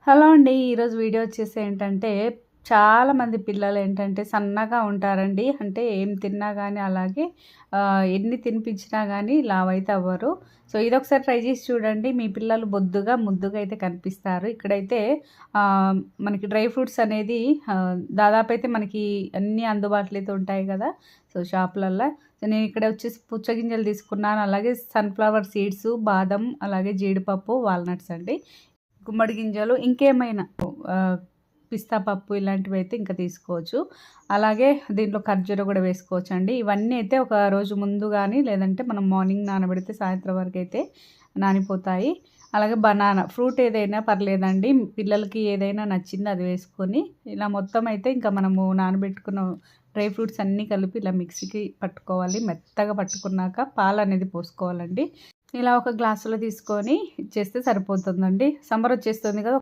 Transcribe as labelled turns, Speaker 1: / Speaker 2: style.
Speaker 1: Hello అండి. ఈరోజు video వచ్చేసి ఏంటంటే, చాలామంది పిల్లలు ఏంటంటే సన్నగా ఉంటారండి. అంటే ఏం తిన్నా గానీ అలాగే ఎన్ని తినిపించినా గానీ లావైతే అవ్వరు. సో, ఇదొకసారి ట్రై చేసి చూడండి. మీ పిల్లలు బొద్దుగా, ముద్దుగా అయితే కనిపిస్తారు. ఇక్కడైతే మనకి డ్రై ఫ్రూట్స్ అనేది దాదాపైతే మనకి అన్నీ అందుబాటులో అయితే ఉంటాయి కదా! సో, షాపులల్ల. సో, నేను ఇక్కడ వచ్చేసి పుచ్చగింజలు తీసుకున్నాను. అలాగే సన్‌ఫ్లవర్ సీడ్స్, బాదం, అలాగే జీడిపప్పు, వాల్‌నట్స్ అండి. గుమ్మడి గింజలు ఇంకేమైనా ఆహ్, పిస్తా పప్పు ఇలాంటివైతే ఇంకా తీసుకోవచ్చు. అలాగే దీంట్లో ఖర్జూర గూడా వేసుకోవచ్చండి. ఇవన్నీ అయితే ఒక రోజు ముందు గానీ, లేదంటే మనం మార్నింగ్ నానబెడితే సాయంత్రం వరకైతే నానిపోతాయి. అలాగే బనానా ఫ్రూట్ ఏదైనా పర్లేదండి. పిల్లలకి ఏదైనా నచ్చింది అది వేసుకొని, ఇలా మొత్తం అయితే ఇంకా మనము నానబెట్టుకున్న డ్రై ఫ్రూట్స్ అన్నీ కలిపి ఇలా మిక్సీకి పట్టుకోవాలి. మెత్తగా పట్టుకున్నాక పాలనేది పోసుకోవాలండి. ఇలా ఒక గ్లాసులో తీసుకొని ఇచ్చేస్తే సరిపోతుందండి. సమ్మర్ వచ్చేస్తుంది కదా!